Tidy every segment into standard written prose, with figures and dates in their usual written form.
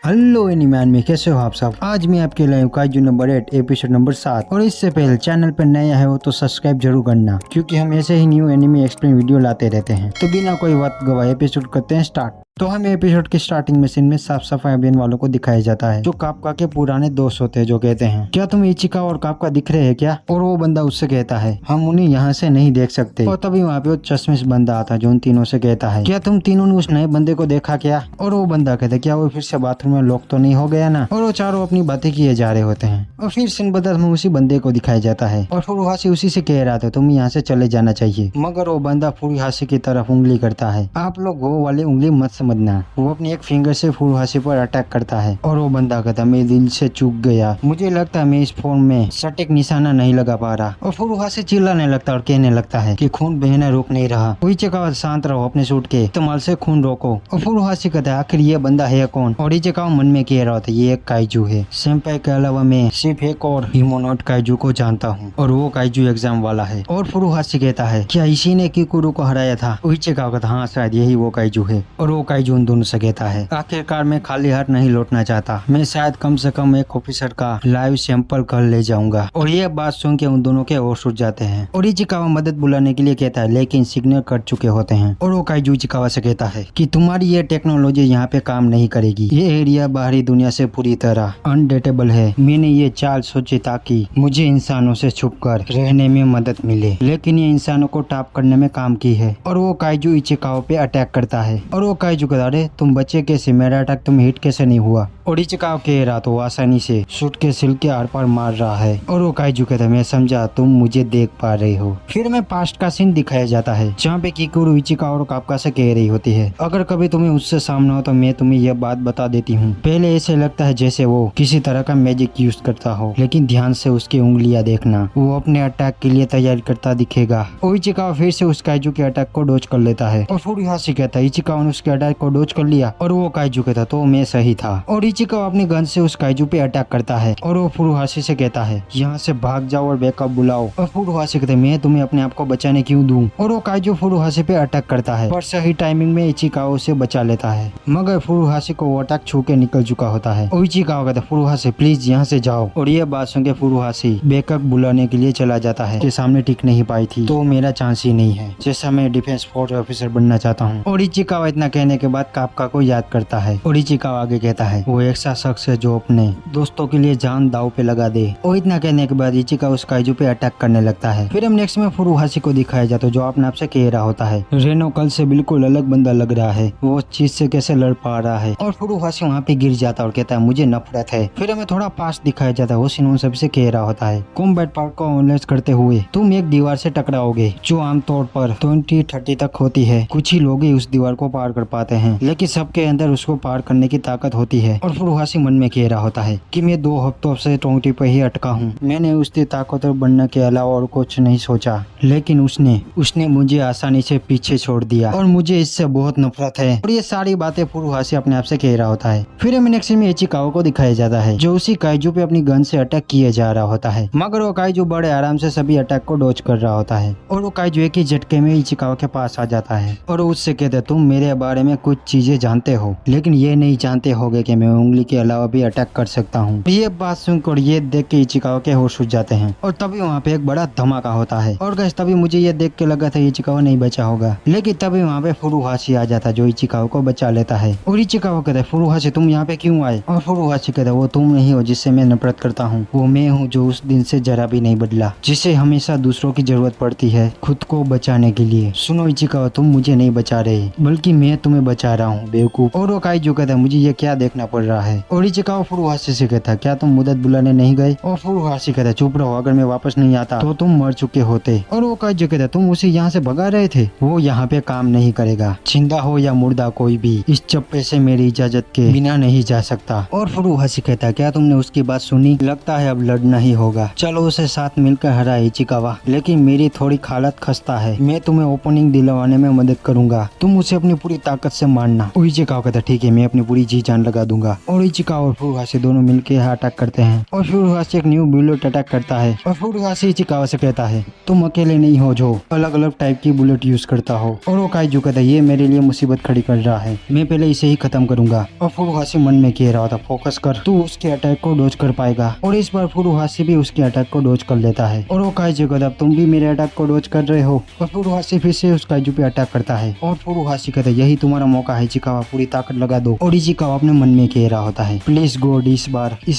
Hello एनीमैन में कैसे हो आप सब। आज मैं आपके लिए काइजू नंबर 8 एपिसोड नंबर 7। और इससे पहले चैनल पर नया है वो तो सब्सक्राइब जरूर करना, क्योंकि हम ऐसे ही न्यू एनिमे एक्सप्लेन वीडियो लाते रहते हैं। तो बिना कोई वक्त गवाए एपिसोड करते हैं स्टार्ट। तो हमें एपिसोड की स्टार्टिंग में सीन में साफ सफाई अभियान वालों को दिखाया जाता है, जो कापका के पुराने दोस्त होते हैं, जो कहते हैं क्या तुम इचिका और कापका दिख रहे हैं क्या। और वो बंदा उससे कहता है हम उन्हें यहाँ से नहीं देख सकते। और तभी वहाँ पे वो चश्मिश बंदा आता है जो उन तीनों से कहता है क्या तुम तीनों ने उस नए बंदे को देखा क्या। और वो बंदा कहता है क्या वो फिर से बाथरूम में लॉक तो नहीं हो गया ना। और वो चारों अपनी बातें किए जा रहे होते हैं। और फिर सीन बदल में उसी बंदे को दिखाया जाता है और फुरुहाशी उसी से कह रहा था तुम यहाँ से चले जाना चाहिए। मगर वो बंदा फुरुहाशी की तरफ उंगली करता है। आप लोग वो वाली उंगली मत समझना। वो अपनी एक फिंगर से फुरुहाशी पर अटैक करता है। और वो बंदा कहता मैं दिल से चूक गया, मुझे लगता है मैं इस फोन में सटीक निशाना नहीं लगा पा रहा। और फुरुहाशी चिल्लाने लगता और कहने लगता है कि खून बहना रुक नहीं रहा। इचिकावा शांत रहो, अपने सूट के इस्तेमाल से खून रोको। और फुरुहाशी कहता है आखिर ये बंदा है कौन। और इचिकावा मन में कह रहा था ये एक काइजू है। सेंपाई के अलावा मैं सिर्फ एक और ह्यूमनॉइड काइजू को जानता हूँ और वो काइजू एग्जाम वाला है। और फुरुहाशी कहता है क्या इसी ने किकुरु को हराया था। इचिकावा कहता हाँ शायद यही वो काइजू है। और वो काइजू उन दोनों से कहता है आखिरकार मैं खाली हाथ नहीं लौटना चाहता, मैं शायद कम से कम एक ऑफिसर का लाइव सैंपल कर ले जाऊंगा। और ये बात सुन के उन दोनों के होश उड़ जाते हैं। और इचिकावा मदद बुलाने के लिए कहता है लेकिन सिग्नल कट चुके होते हैं। और वो काइजू इचिकावा से कहता है कि तुम्हारी ये टेक्नोलॉजी यहाँ पे काम नहीं करेगी। ये एरिया बाहरी दुनिया से पूरी तरह अनडेटेबल है। मैंने ये चाल सोची ताकि मुझे इंसानों से छुपकर रहने में मदद मिले, लेकिन ये इंसानों को टॉप करने में काम की है। और वो काइजू इचिकावा पे अटैक करता है। और वो काइजू कहता है तुम बचे कैसे, मेरा अटैक तुम हिट कैसे नहीं हुआ। और इचिकावा कह रहा तो आसानी से सूट के सिल के आर पार मार रहा है। और वो काइजू कहता है मैं समझा तुम मुझे देख पा रहे हो। फिर हमें पास्ट का सीन दिखाया जाता है जहाँ पे किकुरु इचिकावा और कापका से कह रही होती है अगर कभी तुम्हें उससे सामना हो तो मैं तुम्हें यह बात बता देती हूँ। पहले ऐसे लगता है जैसे वो किसी तरह का मैजिक यूज करता हो, लेकिन ध्यान से उसकी उंगलियां देखना, वो अपने अटैक के लिए तैयारी करता दिखेगा। और इचिकावा फिर से उस काइजू के अटैक को डोज कर लेता है। और फुरुहाशी कहता है इचिकावा ने उसके अटैक को डोज कर लिया। और वो काइजू कहता तो मैं सही था। और इचिकावा अपनी गन से उस काइजू पे अटैक करता है। और वो फुरुहाशी से कहता है यहाँ से भाग जाओ और बैकअप बुलाओ। और फुरुहाशी कहते मैं तुम्हें अपने आप को बचाने क्यों दूं। और वो काइजू फुरुहाशी पे अटैक करता है पर सही टाइमिंग में इचिकावा उसे बचा लेता है। मगर फुरुहाशी को वो अटैक छू के निकल चुका होता है। और इचिकावा कहता है फुरुहाशी प्लीज यहाँ से जाओ। और ये बात सुन के फुरुहाशी बैकअप बुलाने के लिए चला जाता है कि सामने टिक नहीं पाई थी तो मेरा चांस ही नहीं है, जैसा मैं डिफेंस फोर्स ऑफिसर बनना चाहता हूँ। और इचिकावा इतना कहने के बाद कापका को याद करता है। और इचिकावा आगे कहता है वो ऐसा शख्स है जो अपने दोस्तों के लिए जान दाव पे लगा दे। और इतना कहने के बाद इचिकावा उस काइजू पे अटैक करने लगता है। फिर हम नेक्स्ट में फुरुहाशी को दिखाया जाता है जो अपने आप से कह रहा होता है रेनो कल से बिल्कुल अलग बंदा लग रहा है, वो उस चीज से कैसे लड़ पा रहा है। और फुरुहाशी वहाँ पे गिर जाता और कहता है मुझे नफरत है। फिर हमें थोड़ा पास दिखाया जाता है, वो सीन सबसे कह रहा होता है कॉम्बैट पार्ट को एनालाइज करते हुए तुम एक दीवार से टकराओगे जो आमतौर पर 20-30 तक होती है। कुछ ही लोग ही उस दीवार को पार कर पाते हैं, लेकिन सबके अंदर उसको पार करने की ताकत होती है। और फुरुहाशी मन में कह रहा होता है कि मैं 2 हफ्तों से 20 पे ही अटका हूँ, मैंने उसकी ताकतवर बनने के अलावा और कुछ नहीं सोचा, लेकिन उसने मुझे आसानी से पीछे छोड़ दिया और मुझे इससे बहुत नफरत है। और ये सारी बातें फुरुहाशी अपने आप से कह रहा होता है। फिर हमें नेक्स्ट में इचिकावा को दिखाया जाता है जो उसी काइजू पे अपनी गन से अटैक किए जा रहा होता है। मगर वो काइजू बड़े आराम से सभी अटैक को डॉज कर रहा होता है। और वो काइजू एक ही झटके में इचिकावा के पास आ जाता है और उससे कहते तुम मेरे बारे में कुछ चीजें जानते हो, लेकिन ये नहीं जानते होगे कि मैं उंगली के अलावा भी अटैक कर सकता हूँ। ये बात सुनकर ये देख के इचिकावा के होश उड़ जाते हैं। और तभी वहाँ पे एक बड़ा धमाका होता है। और गाइस तभी मुझे ये देख के लगा था इचिकावा नहीं बचा होगा, लेकिन तभी वहाँ पे फुरुहाशी आ जाता जो इचिकावा को बचा लेता है। और इचिकावा कहता है फुरुहाशी तुम यहाँ पे क्यों आए। और फुरुहाशी कहता है वो तुम नहीं हो जिससे मैं नफरत करता हूँ, वो मैं हूँ जो उस दिन से जरा भी नहीं बदला, जिसे हमेशा दूसरों की जरूरत पड़ती है खुद को बचाने के लिए। सुनो इचिकावा तुम मुझे नहीं बचा रहे बल्कि मैं तुम्हें बचा रहा हूँ बेवकूफ। और वो काइजू कहता है मुझे ये क्या देखना पड़ रहा है। और इचिकावा फुरुहाशी से कहता है क्या तुम मदद बुलाने नहीं गए। और फुरुहाशी कहता है चुप रहो, अगर मैं वापस नहीं आता तो तुम मर चुके होते। और वो काइजू कहता है तुम उसे यहाँ से भगा रहे थे, वो यहाँ पे काम नहीं करेगा, जिंदा हो या मुर्दा कोई भी इस चप्पे से मेरी इजाजत के बिना नहीं जा सकता। और फुरुहाशी कहता है क्या तुमने उसकी बात सुनी, लगता है अब लड़ना ही होगा, चलो उसे साथ मिलकर हराए इचिकावा, लेकिन मेरी थोड़ी हालत खस्ता है, मैं तुम्हें ओपनिंग दिलवाने में मदद करूंगा, तुम उसे अपनी पूरी ताकत से मारना। इचिकावा कहता ठीक है मैं अपनी पूरी जी जान लगा दूंगा। और इचिका और फुरुहाशी दोनों मिलकर यहाँ अटैक करते हैं और फुरुहाशी एक न्यू बुलेट अटैक करता है और फुरुहाशी इचिकावा से कहता है तुम अकेले नहीं हो जो अलग अलग टाइप की बुलेट यूज करता हो। और वो काइजू कहता है ये मेरे लिए मुसीबत खड़ी कर रहा है, मैं पहले इसे ही खत्म करूंगा। और फुरुहाशी मन में कह रहा था फोकस कर, तू उसके अटैक को डॉज कर पाएगा। और इस बार फुरुहाशी भी उसके अटैक को डॉज कर लेता है और वो काइजू कहता है तुम भी मेरे अटैक को डॉज कर रहे हो। और फुरुहाशी फिर से उस काइजू पे अटैक करता है और फुरुहाशी कहता है यही तुम्हारा मौका है इचिकावा, पूरी ताकत लगा दो। और इचिकावा अपने मन में कह रहा होता है प्लीज गॉड इस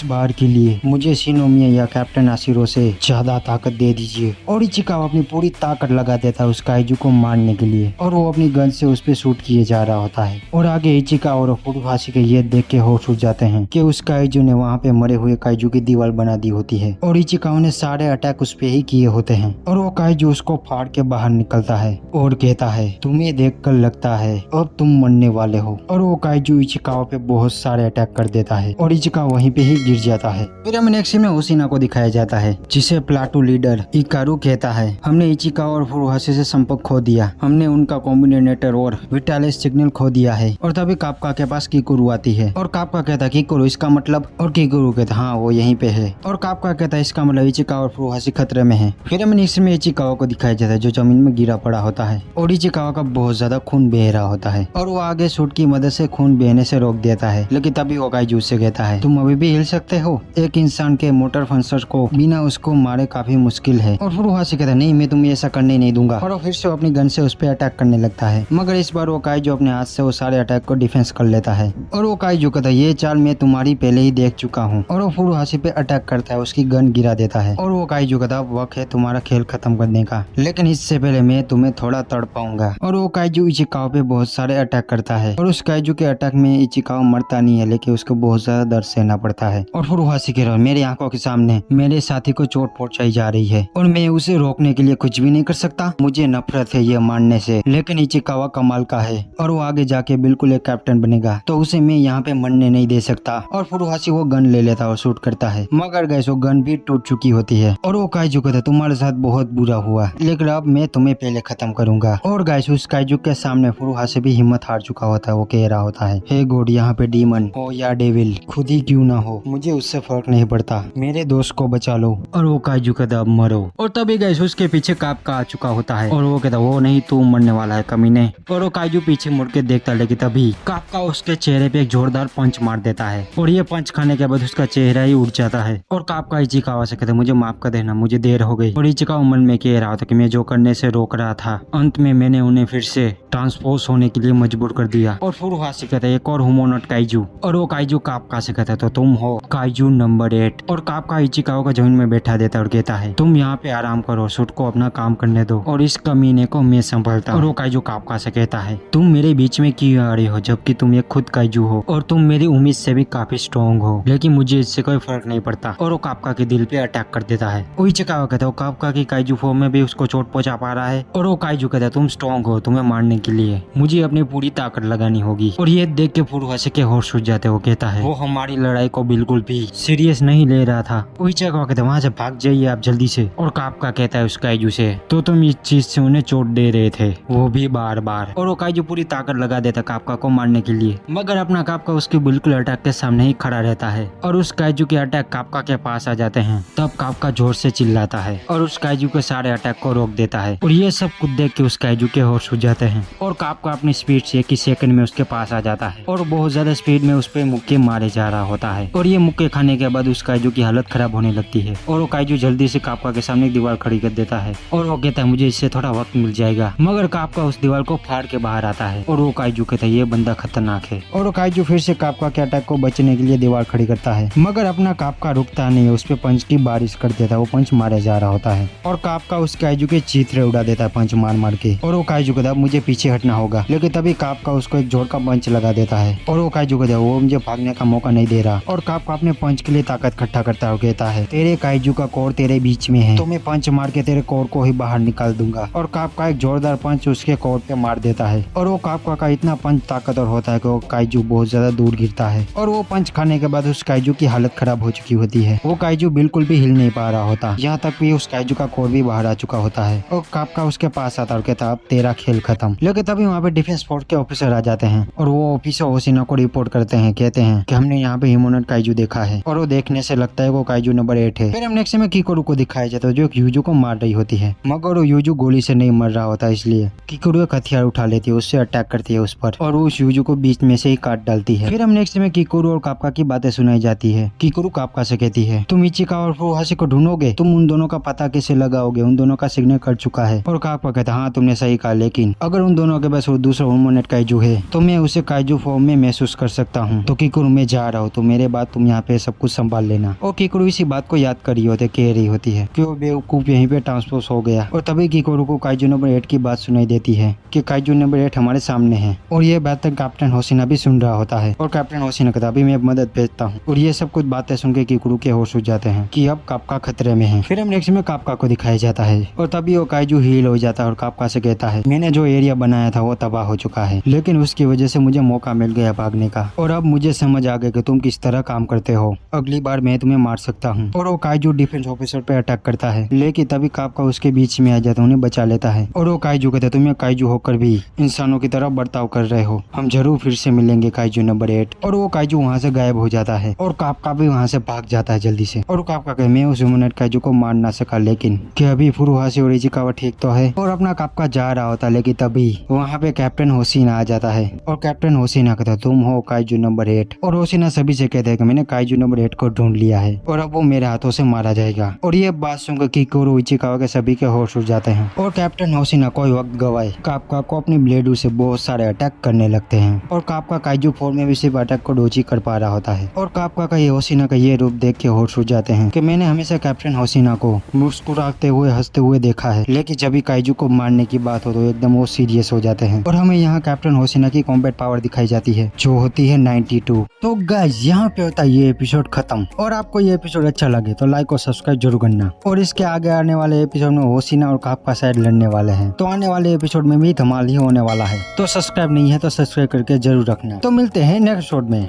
बार के लिए मुझे शिनोमिया या कैप्टन आशिरो से ज्यादा ताकत दे दीजिए। और इचिकावा अपनी पूरी ताकत लगा देता है उस काइजू को मारने के लिए और वो अपनी गन से उस पे शूट किए जा रहा होता है। और आगे इचिका और फुरुहाशी के ये देख के होश उड़ जाते हैं कि उस काइजू ने वहाँ पे मरे हुए काइजू की दीवार बना दी होती है और इचिका ने सारे अटैक उस पे ही किए होते हैं। और वो काइजू उसको फाड़ के बाहर निकलता है और कहता है तुम्हें देखकर लगता है अब तुम मरने वाले हो। और वो काइजू इचिका पे बहुत सारे अटैक कर देता है और इचिका वहीं पे ही गिर जाता है। फिर हमें नेक्स्ट में ओशिना को दिखाया जाता है जिसे प्लाटू लीडर इकारू कहता है हमने इचिका और फुरुहाशी से संपर्क खो दिया, हमने उनका कॉम्बिनेटर और विटालिस सिग्नल खो दिया है। और तभी कापका के पास कीकुरु आती है और कापका कहता है कीकुरु इसका मतलब, और कीकुरु कहता हाँ वो यहीं पे है। और कापका कहता है इसका मतलब इचिका और फुरुहाशी खतरे में है। फिर हमें नेक्स्ट में इचिकावा को दिखाया जाता है जो जमीन में गिरा पड़ा होता है और इचिकावा का बहुत ज्यादा खून बह रहा होता है और वो आगे सूट की मदद से खून बहने से रोक देता है। लेकिन तभी वो काइजू से कहता है तुम अभी भी हिल सकते हो, एक इंसान के मोटर फंसर्स को बिना उसको मारे काफी मुश्किल है। और फुरुहाशी कहता है नहीं मैं तुम्हें ऐसा करने नहीं दूंगा। और वो फिर से अपनी गन से उस पे अटैक करने लगता है मगर इस बार वो काइजू अपने हाथ से वो सारे अटैक को डिफेंस कर लेता है। और वो काइजू कहता है ये चाल मैं तुम्हारी पहले ही देख चुका हूँ। और वो फुरुहाशी पे अटैक करता है, उसकी गन गिरा देता है और वो काइजू कहता है वक्त है तुम्हारा खेल खत्म करने का, लेकिन इससे पहले मैं तुम्हें थोड़ा तड़पाऊंगा। और वो काइजू इचिकावा पे बहुत सारे अटैक करता है और उस काइजू के अटैक में इचिकावा मरता नहीं है लेकिन उसको बहुत ज्यादा दर्द सहना पड़ता है। और फुरुहाशी कह रहा है मेरी आंखों के सामने मेरे साथी को चोट पहुंचाई जा रही है और मैं उसे रोकने के लिए कुछ भी नहीं कर सकता, मुझे नफरत है ये मारने से, लेकिन इचिकावा कमाल का है और वो आगे जाके बिल्कुल एक कैप्टन बनेगा तो उसे मैं यहाँ पे मरने नहीं दे सकता। और फुरुहाशी वो गन ले लेता और शूट करता है मगर गैस वो गन भी टूट चुकी होती है। और वो काइजू कहता है तुम्हारे साथ बहुत बुरा हुआ लेकिन अब मैं तुम्हें पहले खत्म करूंगा। और गैस उस काइजू के सामने फुरुहाशी भी हिम्मत हार चुका होता है, वो कह रहा होता है हे गॉड यहाँ पे डीमन हो या डेविल खुद ही क्यों ना हो मुझे उससे फर्क नहीं पड़ता, मेरे दोस्त को बचा लो। और वो काइजू कहता अब मरो। और तभी गैस उसके पीछे कापका आ चुका होता है और वो कहता वो नहीं तू मरने वाला है कमीने। और वो काइजू पीछे मुड़ के देखता लेकिन तभी कापका उसके चेहरे पे एक जोरदार पंच मार देता है और ये पंच खाने के बाद उसका चेहरा ही उड़ जाता है। और कापका इचिकावा से कहता मुझे माफ कर देना, मुझे देर हो गई। और इचिकावा मन में कह रहा था कि मैं जो करने से रोक रहा था अंत में मैंने उन्हें फिर से ट्रांसपोज होने के लिए मजबूर कर दिया। और फुरुहाशी कहता है एक और हुमोनट काइजू। और वो काइजू कापका से कहता है तो तुम हो काइजू नंबर 8। और कापका इचिकावा को जमीन में बैठा देता और कहता है तुम यहाँ पे आराम करो, सूट को अपना काम करने दो और इस कमीने को मैं संभालता हूँ। और वो काइजू कापका से कहता है तुम मेरे बीच में क्यों आ रही हो जबकि तुम एक खुद काइजू हो और तुम मेरी उम्मीद से भी काफी स्ट्रॉन्ग हो, लेकिन मुझे इससे कोई फर्क नहीं पड़ता। और वो कापका के दिल पे अटैक कर देता है। वो इचिकावा कहता है कापका की काइजू फॉर्म में भी उसको चोट पहुंचा पा रहा है। और वो काइजू कहता है तुम स्ट्रॉन्ग हो, तुम्हें मारने के लिए मुझे अपनी पूरी ताकत लगानी होगी। और ये देख के फुरुहाशी के होश उड़ जाते। वो कहता है वो हमारी लड़ाई को बिल्कुल भी सीरियस नहीं ले रहा था। वो इचिकावा कहता है वहाँ से भाग जाइए आप जल्दी से। और कापका कहता है उस काइजू से तो तुम इस चीज से उन्हें चोट दे रहे थे, वो भी बार बार। और वो काइजू पूरी ताकत लगा देता कापका को मारने के लिए मगर अपना कापका उसके बिल्कुल अटैक के सामने ही खड़ा रहता है। और उस काइजू के अटैक कापका के पास आ जाते हैं तब कापका जोर से चिल्लाता है और उस काइजू के सारे अटैक को रोक देता है। और ये सब कुछ देख के उस काइजू के होश उड़ जाते हैं और कापका अपनी स्पीड से एक ही सेकंड में उसके पास आ जाता है और बहुत ज्यादा स्पीड में उस पे मुक्के मारे जा रहा होता है। और ये मुक्के खाने के बाद उस काइजू की हालत खराब होने लगती है और वो काइजू जल्दी से कापका के सामने एक दीवार खड़ी कर देता है और वो कहता है मुझे इससे थोड़ा वक्त मिल जाएगा। मगर कापका उस दीवार को फाड़ के बाहर आता है और वो काइजू कहता है ये बंदा खतरनाक है। और वो काइजू फिर से कापका के अटैक को बचने के लिए दीवार खड़ी करता है मगर अपना कापका रुकता नहीं है, उस पे पंच की बारिश कर देता है, वो पंच मारे जा रहा होता है और कापका उस काइजू के चीथड़े उड़ा देता है पंच मार मार के। और वो काइजू कहता है मुझे पीछे हटना होगा, लेकिन तभी कापका उसको एक जोर का पंच लगा देता है और वो काइजू कहता है वो मुझे भागने का मौका नहीं दे रहा। और कापका अपने पंच के लिए ताकत इकट्ठा करता है और कहता है तेरे काइजू का कोर तेरे बीच में है, तो मैं पंच मार के तेरे कोर को ही बाहर निकाल दूंगा। और कापका एक जोरदार पंच उसके कोर पे मार देता है और वो कापका का इतना पंच ताकतवर होता है कि वो काइजू बहुत ज्यादा दूर गिरता है और वो पंच खाने के बाद उस काइजू की हालत खराब हो चुकी होती है। वो काइजू बिल्कुल भी हिल नहीं पा रहा होता, यहाँ तक भी उस काइजू का कोर भी बाहर आ चुका होता है। और कापका उसके पास आता और कहता अब तेरा खेल खत्म। लेकिन तभी वहाँ पे डिफेंस फोर्स के ऑफिसर आ जाते हैं और वो ऑफिसर ओशिना को रिपोर्ट करते हैं, कहते हैं कि हमने यहाँ पे हिमोनट काइजू देखा है और वो देखने से लगता है वो काइजू नंबर 8 है। फिर हम नेक्स्ट में किकोरू को दिखाया जाता है जो यूजू को मार रही होती है, मगर वो यूजू गोली से नहीं मर रहा होता, इसलिए किकोरू एक हथियार उठा लेती है, उससे अटैक करती है उस पर और उस यूजू को बीच में से ही काट डालती है। फिर हम नेक्स्ट में किकोरू और कापका की बातें सुनाई जाती है। किकोरू कापका से कहती है तुम इचिका और फुरुहाशी को ढूंढोगे, तुम उन दोनों का पता कैसे लगाओगे, उन दोनों का सिग्नल कर चुका है। और कापका कहता है हाँ तुमने सही कहा, लेकिन अगर उन दोनों के पास वो दूसरा हिमोनट काइजू है तो मैं उसे काइजू फॉर्म में महसूस कर सकता हूँ। तो किकोरू मैं जा रहा हूँ, तो मेरे बाद तुम यहाँ पे सब कुछ संभाल लेना। और किकोरू इसी बात को याद कर रही होती है कि वो बेवकूफ यहीं पे ट्रांसपोज हो गया। और तभी किकोरू को काइजू नंबर 8 की बात सुनाई देती है कि काइजू नंबर 8 हमारे सामने है। और ये बात तक कैप्टन होशिना भी सुन रहा होता है और कैप्टन होशिना कहता अभी मैं मदद भेजता हूँ। और ये सब कुछ बातें सुन के किकोरू के होश उड़ जाते हैं कि अब कापका खतरे में है। फिर हम नेक्स्ट में कापका को दिखाया जाता है और तभी वो काइजू हील हो जाता है और कापका से कहता है मैंने जो एरिया बनाया था वो तबाह हो चुका है, लेकिन उसकी वजह से मुझे मौका मिल गया भागने का और अब मुझे समझ आ गया कि तुम किस तरह काम करते हो, अगली बार मैं तुम्हें मार सकता हूँ। और वो काइजू डिफेंस ऑफिसर पे अटैक करता है, लेकिन तभी कापका उसके बीच में आ जाता है, उन्हें बचा लेता है। और वो काइजू कहता है तुम्हें काइजू होकर भी इंसानों की तरह बर्ताव कर रहे हो, हम जरूर फिर से मिलेंगे काइजू नंबर 8। और वो काइजू वहाँ से गायब हो जाता है और कापका भी वहाँ से भाग जाता है जल्दी से। और कापका कहता है मैं उस हिमोनट काइजू को मार ना सका, लेकिन क्या अभी फुरुहाशी और इचिकावा ठीक तो है। और अपना कापका जा रहा होता, लेकिन तभी वहाँ पे कैप्टन होशिना आ जाता है और कैप्टन होशिना कहता तुम हो काइजू नंबर 8। और होशिना सभी से कहते हैं कि मैंने काइजू नंबर 8 को ढूंढ लिया है और अब वो मेरे हाथों से मारा जाएगा। और ये बात सुनकर किकोरू इचिकावा के सभी के होश उड़ जाते हैं और कैप्टन होशिना कोई वक्त गवाए कापका को अपनी ब्लेडू से बहुत सारे अटैक करने लगते हैं। और कापका काइजू फॉर्म में भी सिर्फ अटैक को डोजी कर पा रहा होता है। और कापका का ये होशिना का ये रूप देख के होश उड़ जाते हैं कि मैंने हमेशा कैप्टन होशिना को मुस्कुराते हुए हंसते हुए देखा है, लेकिन जब भी काइजू को मारने की बात हो तो एकदम वो सीरियस हो जाते हैं। और हमें यहाँ कैप्टन होशिना की कॉम्बैट पावर दिखाई जाती है जो होती है 92। तो गाइस यहाँ पे होता है ये एपिसोड खत्म। और आपको ये एपिसोड अच्छा लगे तो लाइक और सब्सक्राइब जरूर करना। और इसके आगे आने वाले एपिसोड में होशिना और कापका साइड लड़ने वाले हैं, तो आने वाले एपिसोड में भी धमाल ही होने वाला है। तो सब्सक्राइब नहीं है तो सब्सक्राइब करके जरूर रखना। तो मिलते हैं नेक्स्ट एपिसोड में।